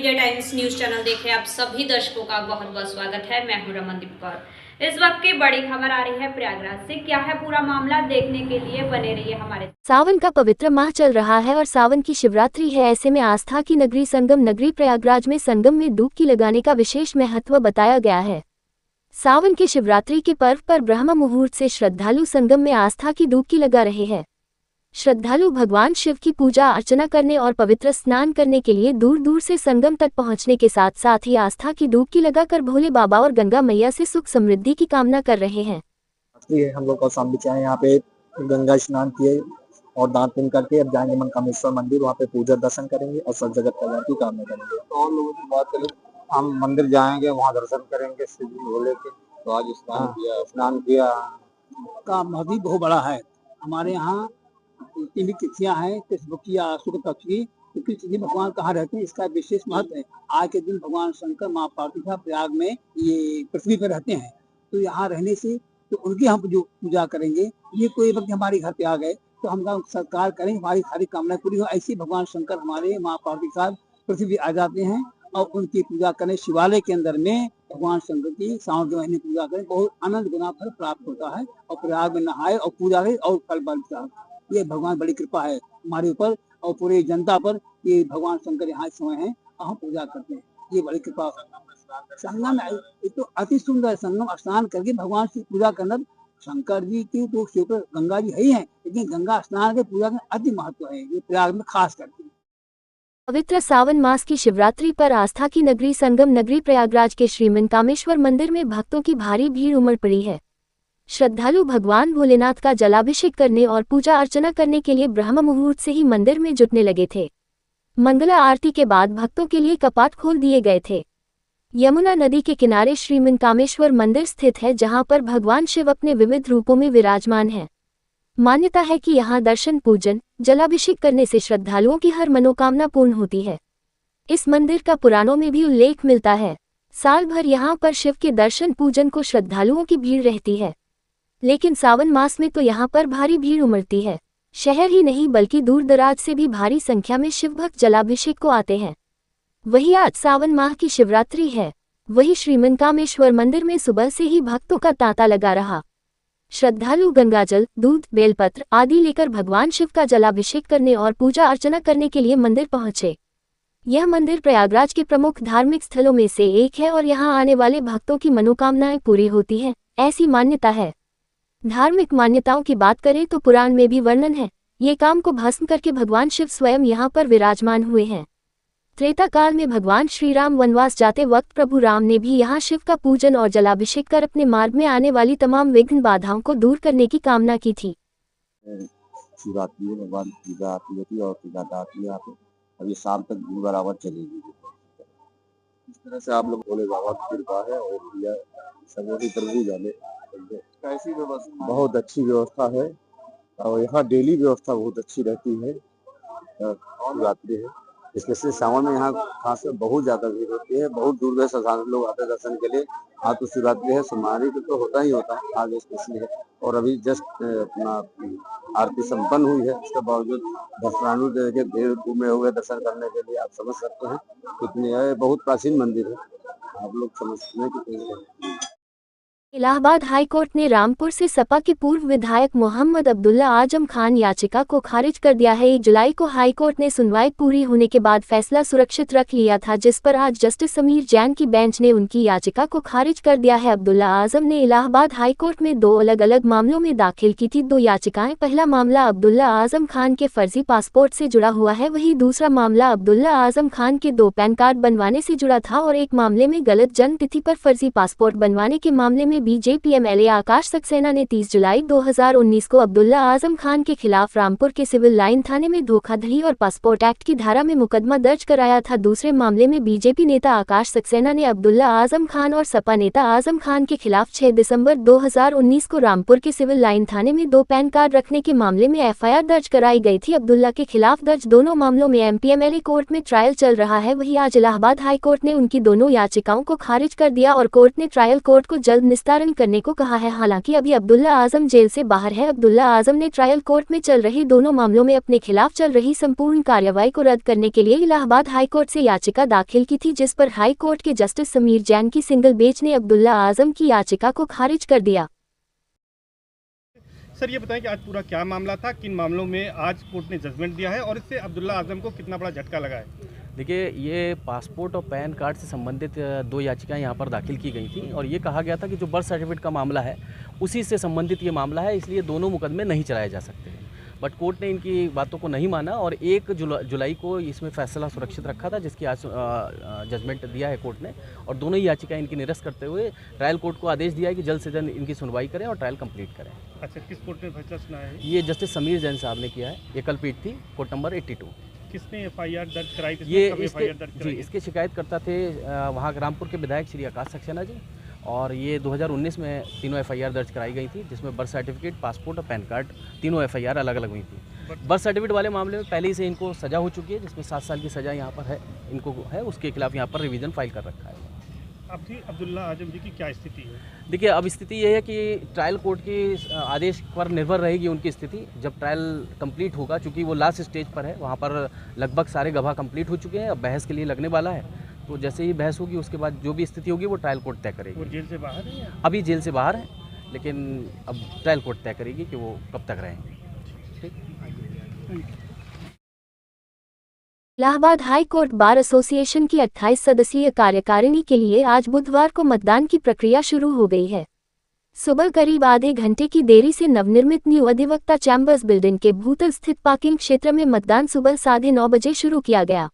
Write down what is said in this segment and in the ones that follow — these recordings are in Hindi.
मीडिया टाइम्स न्यूज चैनल देखे आप सभी दर्शकों का बहुत बहुत स्वागत है। मैं हूं रमनदीप कौर। इस वक्त की बड़ी खबर आ रही है प्रयागराज से। क्या है पूरा मामला, देखने के लिए बने रहिए हमारे। सावन का पवित्र माह चल रहा है और सावन की शिवरात्रि है। ऐसे में आस्था की नगरी संगम नगरी प्रयागराज में संगम में डुबकी लगाने का विशेष महत्व बताया गया है। सावन की शिवरात्रि के पर्व पर ब्रह्म मुहूर्त से श्रद्धालु संगम में आस्था की डुबकी लगा रहे हैं। श्रद्धालु भगवान शिव की पूजा अर्चना करने और पवित्र स्नान करने के लिए दूर दूर से संगम तक पहुंचने के साथ साथ ही आस्था की डुबकी लगाकर भोले बाबा और गंगा मैया से सुख समृद्धि की कामना कर रहे हैं। हम लोग कौशाम्बी बिछे हैं यहाँ पे, गंगा स्नान किए और दान पुण्य करके अब जाएंगे मनकामेश्वर मंदिर, वहाँ पे पूजा दर्शन करेंगे और सब जगत कल्याण की कामना करेंगे। तो और लोगों की बात करें, हम मंदिर जाएंगे, वहाँ दर्शन करेंगे शिव जी भोले के। तो आज स्नान किया का महत्व बहुत बड़ा है। हमारे यहाँ तीन तिथियां हैं, कृष्णपक्षिया शुक्ल पक्ष की। तो कृष्ण भगवान कहाँ रहते हैं, इसका विशेष महत्व है। आज के दिन भगवान शंकर माँ पार्वती प्रयाग में ये पृथ्वी पर रहते हैं। तो यहाँ रहने से तो उनकी हम जो पूजा करेंगे, ये कोई वक्त हमारे घर पे आ गए तो हम सत्कार करेंगे, हमारी सारी कामनाएं पूरी हो। ऐसे भगवान शंकर हमारे माँ पार्वती साहब पृथ्वी आ जाते हैं और उनकी पूजा करें। शिवालय के अंदर में भगवान शंकर की सावन के महीने पूजा करें, बहुत आनंद गुना फल प्राप्त होता है। और प्रयाग में नहाए और पूजा करें और फल बलता है। ये भगवान बड़ी कृपा है हमारे ऊपर और पूरी जनता पर। ये भगवान शंकर यहाँ समय है और हम पूजा करते हैं, ये बड़ी कृपा। संगम तो अति सुंदर, संगम स्नान करके भगवान की पूजा करना। शंकर जी की तो शिव गंगा जी है ही है, लेकिन गंगा स्नान के पूजा का अति महत्व है, ये प्रयाग में खास करके। पवित्र सावन मास की शिवरात्रि पर आस्था की नगरी संगम नगरी प्रयागराज के श्री मनकामेश्वर मंदिर में भक्तों की भारी भीड़ उमड़ पड़ी है। श्रद्धालु भगवान भोलेनाथ का जलाभिषेक करने और पूजा अर्चना करने के लिए ब्रह्म मुहूर्त से ही मंदिर में जुटने लगे थे। मंगला आरती के बाद भक्तों के लिए कपाट खोल दिए गए थे। यमुना नदी के किनारे श्री मनकामेश्वर मंदिर स्थित है, जहां पर भगवान शिव अपने विविध रूपों में विराजमान हैं। मान्यता है कि यहां दर्शन पूजन जलाभिषेक करने से श्रद्धालुओं की हर मनोकामना पूर्ण होती है। इस मंदिर का पुराणों में भी उल्लेख मिलता है। साल भर यहां पर शिव के दर्शन पूजन को श्रद्धालुओं की भीड़ रहती है, लेकिन सावन मास में तो यहाँ पर भारी भीड़ उमड़ती है। शहर ही नहीं बल्कि दूर दराज से भी भारी संख्या में शिव भक्त जलाभिषेक को आते हैं। वही आज सावन माह की शिवरात्रि है। वही श्री मनकामेश्वर मंदिर में सुबह से ही भक्तों का तांता लगा रहा। श्रद्धालु गंगाजल, दूध, बेलपत्र आदि लेकर भगवान शिव का जलाभिषेक करने और पूजा अर्चना करने के लिए मंदिर पहुंचे। यह मंदिर प्रयागराज के प्रमुख धार्मिक स्थलों में से एक है और यहाँ आने वाले भक्तों की मनोकामनाएं पूरी होती हैं, ऐसी मान्यता है। धार्मिक मान्यताओं की बात करें तो पुराण में भी वर्णन है। ये काम को भस्म करके भगवान शिव स्वयं यहाँ पर विराजमान हुए हैं। त्रेता काल में भगवान श्री राम वनवास जाते वक्त प्रभु राम ने भी यहाँ शिव का पूजन और जलाभिषेक कर अपने मार्ग में आने वाली तमाम विघ्न बाधाओं को दूर करने की कामना की थी। शिवरात्रि में भगवान की पूजा आती होती है और पूजा आती है यहाँ पे। अभी शाम तक दिन बराबर चलेगी। इस तरह से आप लोग भोले बाबा की कृपा है और सब प्रभु जाने। कैसी व्यवस्था? बहुत अच्छी व्यवस्था है और यहाँ डेली व्यवस्था बहुत अच्छी रहती है। शिवरात्रि है, इसलिए सावन में यहाँ खास बहुत ज्यादा भीड़ होती है। बहुत दूर दूर से लोग आते हैं दर्शन के लिए। आज तो शिवरात्रि है, सोमवारी तो होता ही होता है, आज स्पेशली है। और अभी जस्ट अपना आरती संपन्न हुई है, इसके बावजूद भक्तानु के भीड़ घूमे हुए दर्शन करने के लिए आप समझ सकते हैं कितनी बहुत प्राचीन मंदिर है। आप लोग समझने की कोशिश करें। इलाहाबाद हाई कोर्ट ने रामपुर से सपा के पूर्व विधायक मोहम्मद अब्दुल्ला आजम खान याचिका को खारिज कर दिया है। 1 जुलाई को हाई कोर्ट ने सुनवाई पूरी होने के बाद फैसला सुरक्षित रख लिया था, जिस पर आज जस्टिस समीर जैन की बेंच ने उनकी याचिका को खारिज कर दिया है। अब्दुल्ला आजम ने इलाहाबाद हाई कोर्ट में 2 अलग अलग मामलों में दाखिल की थी 2 याचिकाएं। पहला मामला अब्दुल्ला आजम खान के फर्जी पासपोर्ट से जुड़ा हुआ है, वहीं दूसरा मामला अब्दुल्ला आजम खान के 2 पैन कार्ड बनवाने से जुड़ा था और एक मामले में गलत जन्म तिथि पर फर्जी पासपोर्ट बनवाने के मामले में बीजेपी एमएलए आकाश सक्सेना ने 30 जुलाई 2019 को अब्दुल्ला आजम खान के खिलाफ रामपुर के सिविल लाइन थाने में धोखाधड़ी और पासपोर्ट एक्ट की धारा में मुकदमा दर्ज कराया था। दूसरे मामले में बीजेपी नेता आकाश सक्सेना ने अब्दुल्ला आजम खान और सपा नेता आजम खान के खिलाफ 6 दिसंबर 2019 को रामपुर के सिविल लाइन थाने में 2 पैन कार्ड रखने के मामले में एफआईआर दर्ज कराई गई थी। अब्दुल्ला के खिलाफ दर्ज दोनों मामलों में एमपीएमएलए कोर्ट में ट्रायल चल रहा है। वहीं आज इलाहाबाद हाई कोर्ट ने उनकी दोनों याचिकाओं को खारिज कर दिया और कोर्ट ने ट्रायल कोर्ट को जल्द निस्तार निस्तारण करने को कहा है। हालांकि अभी अब्दुल्ला आजम जेल से बाहर है। अब्दुल्ला आजम ने ट्रायल कोर्ट में चल रहे दोनों मामलों में अपने खिलाफ चल रही संपूर्ण कार्रवाई को रद्द करने के लिए इलाहाबाद हाईकोर्ट से याचिका दाखिल की थी, जिस पर हाई कोर्ट के जस्टिस समीर जैन की सिंगल बेंच ने अब्दुल्ला आजम की याचिका को खारिज कर दिया। सर ये बताएं कि आज पूरा क्या मामला था, किन मामलों में आज कोर्ट ने जजमेंट दिया है और इससे अब्दुल्ला आजम को कितना बड़ा झटका लगा है? देखिए, ये पासपोर्ट और पैन कार्ड से संबंधित दो याचिकाएं यहाँ पर दाखिल की गई थी और ये कहा गया था कि जो बर्थ सर्टिफिकेट का मामला है उसी से संबंधित ये मामला है, इसलिए दोनों मुकदमे नहीं चलाए जा सकते हैं। बट कोर्ट ने इनकी बातों को नहीं माना और 1 जुलाई को इसमें फैसला सुरक्षित रखा था, जिसकी आज जजमेंट दिया है कोर्ट ने और दोनों ही याचिकाएं इनकी निरस्त करते हुए ट्रायल कोर्ट को आदेश दिया है कि जल्द से जल्द इनकी सुनवाई करें और ट्रायल कंप्लीट करें। अच्छा, किस कोर्ट ने फैसला सुनाया है? ये जस्टिस समीर जैन साहब ने किया है, एकल पीठ थी, कोर्ट नंबर 82। किसने FIR दर्ज कराई? ये इसके शिकायतकर्ता थे वहाँ रामपुर के विधायक श्री आकाश सक्सेना जी और ये 2019 में तीनों FIR दर्ज कराई गई थी, जिसमें बर्थ सर्टिफिकेट, पासपोर्ट और पैन कार्ड तीनों FIR अलग अलग हुई थी। बर्थ सर्टिफिकेट वाले मामले में पहले ही से इनको सज़ा हो चुकी है, जिसमें 7 साल की सज़ा यहाँ पर है, इनको है, उसके खिलाफ यहाँ पर रिवीजन फाइल कर रखा है। अभी अब्दुल्ला आजम जी की क्या स्थिति है? देखिए, अब स्थिति ये है कि ट्रायल कोर्ट के आदेश पर निर्भर रहेगी उनकी स्थिति। जब ट्रायल कंप्लीट होगा, चूँकि वो लास्ट स्टेज पर है, वहाँ पर लगभग सारे गवाह कंप्लीट हो चुके हैं, अब बहस के लिए लगने वाला है, तो जैसे ही बहस होगी उसके बाद जो भी स्थिति होगी वो ट्रायल कोर्ट तय करेगी। वो जेल से बाहर है? अभी जेल से बाहर है, लेकिन अब ट्रायल कोर्ट तय करेगी कि वो कब तक रहेंगे। Allahabad high court bar association की 28 सदस्यीय कार्यकारिणी के लिए आज बुधवार को मतदान की प्रक्रिया शुरू हो गई है। सुबह करीब आधे घंटे की देरी से नवनिर्मित न्यू अधिवक्ता चैम्बर्स बिल्डिंग के भूतल स्थित पार्किंग क्षेत्र में मतदान सुबह 9:30 बजे शुरू किया गया।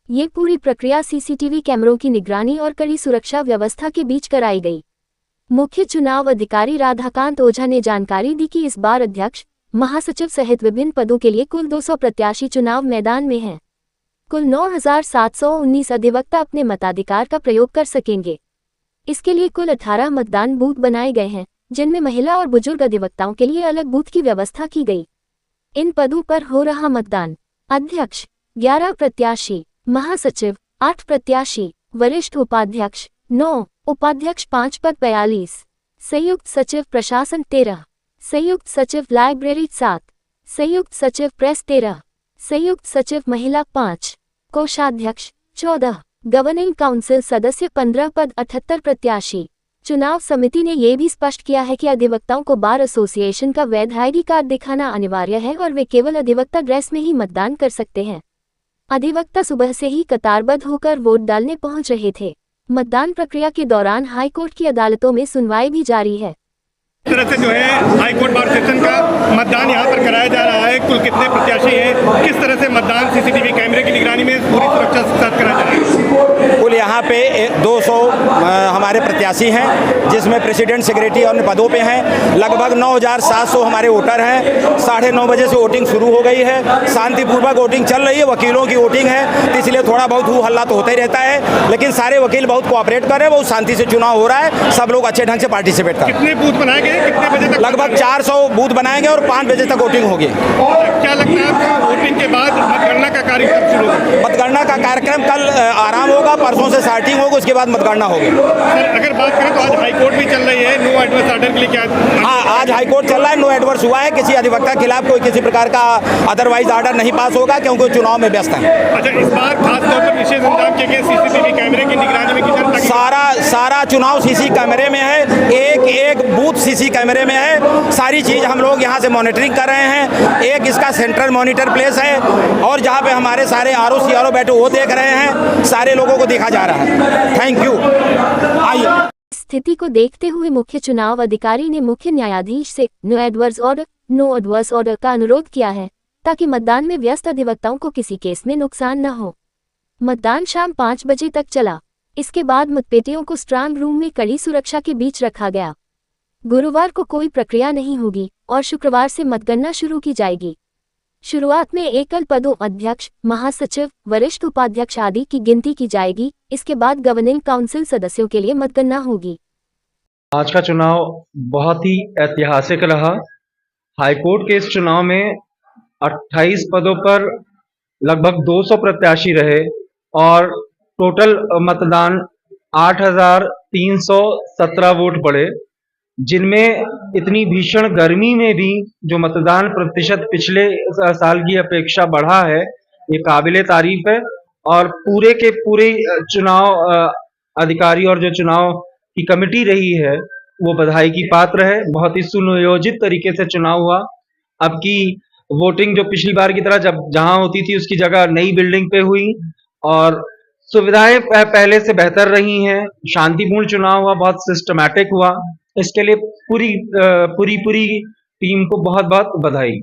ये पूरी प्रक्रिया CCTV कैमरों की निगरानी और कड़ी सुरक्षा व्यवस्था के बीच कराई गई। मुख्य चुनाव अधिकारी राधाकांत ओझा ने जानकारी दी कि इस बार अध्यक्ष, महासचिव सहित विभिन्न पदों के लिए कुल 200 प्रत्याशी चुनाव मैदान में हैं। कुल 9,719 अधिवक्ता अपने मताधिकार का प्रयोग कर सकेंगे। इसके लिए कुल 18 मतदान बूथ बनाए गए हैं, जिनमें महिला और बुजुर्ग अधिवक्ताओं के लिए अलग बूथ की व्यवस्था की गई। इन पदों पर हो रहा मतदान: अध्यक्ष 11 प्रत्याशी, महासचिव 8 प्रत्याशी, वरिष्ठ उपाध्यक्ष 9, उपाध्यक्ष 5 पद 42, संयुक्त सचिव प्रशासन 13, संयुक्त सचिव लाइब्रेरी 7, संयुक्त सचिव प्रेस 13, संयुक्त सचिव महिला 5, कोषाध्यक्ष 14, गवर्निंग काउंसिल सदस्य 15 पद 78 प्रत्याशी। चुनाव समिति ने यह भी स्पष्ट किया है कि अधिवक्ताओं को बार एसोसिएशन का वैध ID कार्ड दिखाना अनिवार्य है और वे केवल अधिवक्ता ड्रेस में ही मतदान कर सकते हैं। अधिवक्ता सुबह से ही कतारबद्ध होकर वोट डालने पहुंच रहे थे। मतदान प्रक्रिया के दौरान हाईकोर्ट की अदालतों में सुनवाई भी जारी है। इस तरह से जो है हाईकोर्ट बार सेशन का मतदान यहाँ पर कराया जा रहा है। कुल कितने प्रत्याशी हैं, किस तरह से मतदान CCTV कैमरे की निगरानी में पूरी सुरक्षा के साथ कराया जा रहा है? कुल यहाँ पे 200 हमारे प्रत्याशी हैं, जिसमें प्रेसिडेंट, सेक्रेटरी और पदों पे हैं। लगभग 9,700 हमारे वोटर हैं। 9:30 बजे से वोटिंग शुरू हो गई है। शांतिपूर्वक वोटिंग चल रही है। वकीलों की वोटिंग है, इसलिए थोड़ा बहुत हू हल्ला तो होता ही रहता है, लेकिन सारे वकील बहुत कोऑपरेट कर रहे हैं। बहुत शांति से चुनाव हो रहा है। सब लोग अच्छे ढंग से पार्टिसिपेट कर रहे हैं। कितने बूथ बनाए गए, कितने बजे तक? लगभग 400 बूथ बनाएंगे और 5 बजे तक वोटिंग होगी। क्या लगता है आपको वोटिंग के बाद मतगणना का कार्यक्रम शुरू होगा? मतगणना का कार्यक्रम कल आराम होगा, परसों से स्टार्टिंग होगा, उसके बाद मतगणना होगी। सर, अगर बात करें तो आज हाईकोर्ट भी चल रही है, नो एडवर्स ऑर्डर के लिए क्या? हाँ, आज हाईकोर्ट चल रहा है, नो एडवर्स हुआ है। किसी अधिवक्ता के खिलाफ कोई किसी प्रकार का अदरवाइज ऑर्डर नहीं पास होगा, क्योंकि चुनाव में व्यस्त है। अच्छा, इस बार खास तौर पर विशेष इंतजाम किए गए CCTV कैमरे की निगरानी में किस सारा चुनाव CC कैमरे में है। एक बूथ CC कैमरे में है। सारी चीज हम लोग यहाँ से मॉनिटरिंग कर रहे हैं। एक इसका सेंट्रल मॉनिटर प्लेस है और जहाँ पे हमारे सारे RO CRO बैठे वो देख रहे हैं। सारे लोगों को देखा जा रहा है। Thank you. आइए। स्थिति को देखते हुए मुख्य चुनाव अधिकारी ने मुख्य न्यायाधीश से नो एडवर्स ऑर्डर का अनुरोध किया है, ताकि मतदान में व्यस्त अधिवक्ताओं को किसी केस में नुकसान न हो। मतदान शाम 5 बजे तक चला। इसके बाद मतपेटियों को स्ट्रांग रूम में कड़ी सुरक्षा के बीच रखा गया। गुरुवार को कोई प्रक्रिया नहीं होगी और शुक्रवार से मतगणना शुरू की जाएगी। शुरुआत में एकल पदों अध्यक्ष, महासचिव, वरिष्ठ उपाध्यक्ष आदि की गिनती की जाएगी। इसके बाद गवर्निंग काउंसिल सदस्यों के लिए मतगणना होगी। आज का चुनाव बहुत ही ऐतिहासिक रहा। हाईकोर्ट के इस चुनाव में 28 पदों पर लगभग 200 प्रत्याशी रहे और टोटल मतदान 8,317 वोट पड़े। जिनमें इतनी भीषण गर्मी में भी जो मतदान प्रतिशत पिछले साल की अपेक्षा बढ़ा है, ये काबिले तारीफ है। और पूरे के पूरे चुनाव अधिकारी और जो चुनाव की कमेटी रही है वो बधाई की पात्र है। बहुत ही सुनियोजित तरीके से चुनाव हुआ। अब की वोटिंग जो पिछली बार की तरह जहां होती थी उसकी जगह नई बिल्डिंग पे हुई और सुविधाएं पहले से बेहतर रही हैं। शांतिपूर्ण चुनाव हुआ, बहुत सिस्टमैटिक हुआ। इसके लिए पूरी टीम को बहुत बहुत बधाई।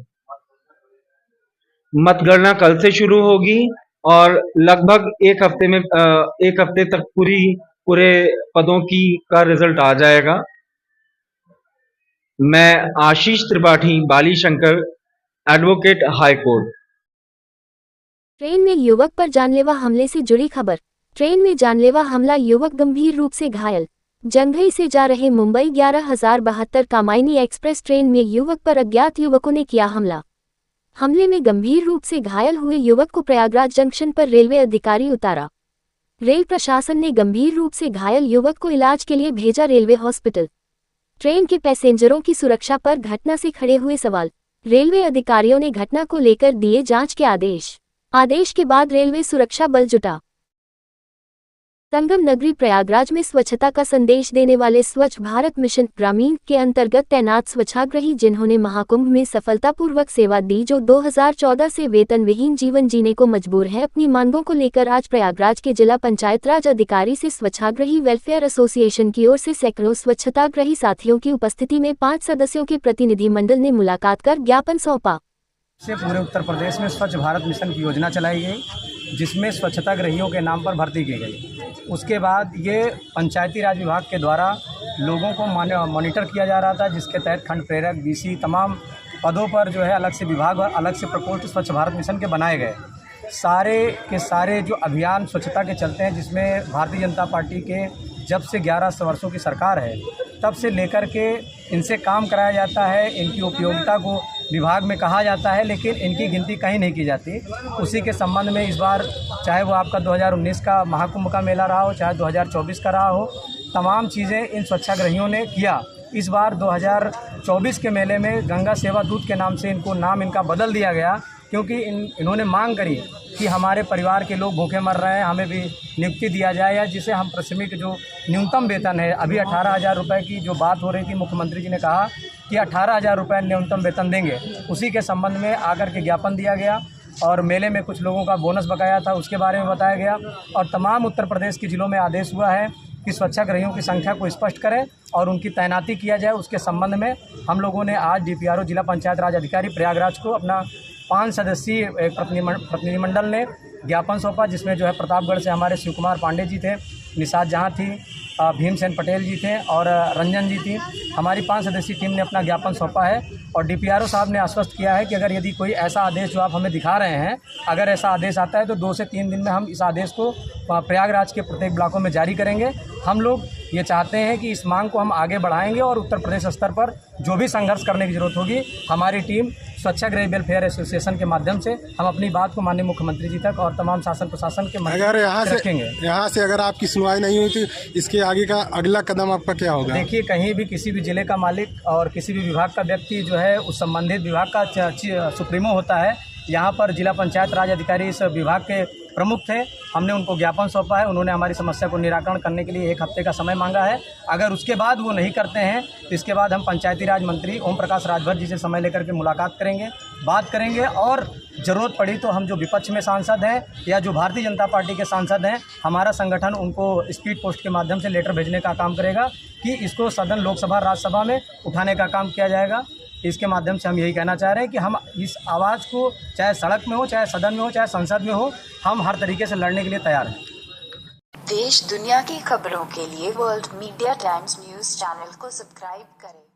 मतगणना कल से शुरू होगी और लगभग एक हफ्ते तक पूरे पदों का रिजल्ट आ जाएगा। मैं Ashish Tripathi, Bali Shankar, advocate high court. Train में युवक पर जानलेवा हमले से जुड़ी खबर। ट्रेन में जानलेवा हमला, युवक गंभीर रूप से घायल। जंघई से जा रहे मुंबई 11,072 कामायनी एक्सप्रेस ट्रेन में युवक पर अज्ञात युवकों ने किया हमला। हमले में गंभीर रूप से घायल हुए युवक को प्रयागराज जंक्शन पर रेलवे अधिकारी उतारा। रेल प्रशासन ने गंभीर रूप से घायल युवक को इलाज के लिए भेजा रेलवे हॉस्पिटल। ट्रेन के पैसेंजरों की सुरक्षा पर घटना से खड़े हुए सवाल। रेलवे अधिकारियों ने घटना को लेकर दिए जांच के आदेश के बाद रेलवे सुरक्षा बल जुटा। संगम नगरी प्रयागराज में स्वच्छता का संदेश देने वाले स्वच्छ भारत मिशन ग्रामीण के अंतर्गत तैनात स्वच्छाग्रही जिन्होंने महाकुंभ में सफलतापूर्वक सेवा दी, जो 2014 से वेतन विहीन जीवन जीने को मजबूर है, अपनी मांगों को लेकर आज प्रयागराज के जिला पंचायत राज अधिकारी से स्वच्छाग्रही वेलफेयर एसोसिएशन की ओर से सैकड़ों स्वच्छताग्रही साथियों की उपस्थिति में 5 सदस्यों के प्रतिनिधि मंडल ने मुलाकात कर ज्ञापन सौंपा। से पूरे उत्तर प्रदेश में स्वच्छ भारत मिशन की योजना चलाई गई, जिसमें स्वच्छता गृहियों के नाम पर भर्ती की गई। उसके बाद ये पंचायती राज विभाग के द्वारा लोगों को मॉनिटर किया जा रहा था, जिसके तहत खंड प्रेरक, बीसी तमाम पदों पर जो है अलग से विभाग और अलग से प्रकोष्ठ स्वच्छ भारत मिशन के बनाए गए। सारे के सारे जो अभियान स्वच्छता के चलते हैं, जिसमें भारतीय जनता पार्टी के जब से 11 वर्षों की सरकार है तब से लेकर के इनसे काम कराया जाता है, इनकी उपयोगिता को विभाग में कहा जाता है, लेकिन इनकी गिनती कहीं नहीं की जाती। उसी के संबंध में इस बार चाहे वो आपका 2019 का महाकुंभ का मेला रहा हो, चाहे 2024 का रहा हो, तमाम चीज़ें इन स्वच्छाग्रहियों ने किया। इस बार 2024 के मेले में गंगा सेवा दूत के नाम से नाम इनका बदल दिया गया, क्योंकि इन्होंने मांग करी कि हमारे परिवार के लोग भूखे मर रहे हैं, हमें भी नियुक्ति दिया जाए, या जिसे हम श्रमिक जो न्यूनतम वेतन है, अभी 18,000 रुपये की जो बात हो रही थी, मुख्यमंत्री जी ने कहा कि 18,000 रुपये न्यूनतम वेतन देंगे। उसी के संबंध में आकर के ज्ञापन दिया गया और मेले में कुछ लोगों का बोनस बकाया था, उसके बारे में बताया गया। और तमाम उत्तर प्रदेश के ज़िलों में आदेश हुआ है कि स्वच्छाग्रहियों की संख्या को स्पष्ट करें और उनकी तैनाती किया जाए। उसके संबंध में हम लोगों ने आज DPRO जिला पंचायत राज अधिकारी प्रयागराज को अपना 5 सदस्यीय एक प्रतिनिधिमंडल ने ज्ञापन सौंपा, जिसमें जो है प्रतापगढ़ से हमारे शिव कुमार पांडे जी थे, निषाद जहाँ थी, भीमसेन पटेल जी थे और रंजन जी थी। हमारी 5 सदस्यीय टीम ने अपना ज्ञापन सौंपा है और DPRO साहब ने आश्वस्त किया है कि अगर यदि कोई ऐसा आदेश जो आप हमें दिखा रहे हैं, अगर ऐसा आदेश आता है तो 2 से 3 दिन में हम इस आदेश को प्रयागराज के प्रत्येक ब्लॉकों में जारी करेंगे। हम लोग ये चाहते हैं कि इस मांग को हम आगे बढ़ाएंगे और उत्तर प्रदेश स्तर पर जो भी संघर्ष करने की ज़रूरत होगी, हमारी टीम स्वच्छाग्रही वेलफेयर एसोसिएशन के माध्यम से हम अपनी बात को माननीय मुख्यमंत्री जी तक और तमाम शासन प्रशासन के अगर यहाँ से अगर आपकी सुनवाई नहीं हुई तो इसके आगे का अगला कदम आपका क्या होगा? देखिए, कहीं भी किसी भी जिले का मालिक और किसी भी विभाग का व्यक्ति जो है उस संबंधित विभाग का सुप्रीमो होता है। यहाँ पर जिला पंचायत राज अधिकारी इस विभाग के प्रमुख थे, हमने उनको ज्ञापन सौंपा है। उन्होंने हमारी समस्या को निराकरण करने के लिए 1 हफ्ते का समय मांगा है। अगर उसके बाद वो नहीं करते हैं तो इसके बाद हम पंचायती राज मंत्री ओम प्रकाश राजभर जी से समय लेकर के मुलाकात करेंगे, बात करेंगे और ज़रूरत पड़ी तो हम जो विपक्ष में सांसद हैं या जो भारतीय जनता पार्टी के सांसद हैं, हमारा संगठन उनको स्पीड पोस्ट के माध्यम से लेटर भेजने का काम करेगा कि इसको सदन, लोकसभा, राज्यसभा में उठाने का काम किया जाएगा। इसके माध्यम से हम यही कहना चाह रहे हैं कि हम इस आवाज़ को चाहे सड़क में हो, चाहे सदन में हो, चाहे संसद में हो, हम हर तरीके से लड़ने के लिए तैयार हैं। देश दुनिया की खबरों के लिए world media times news channel को सब्सक्राइब करें।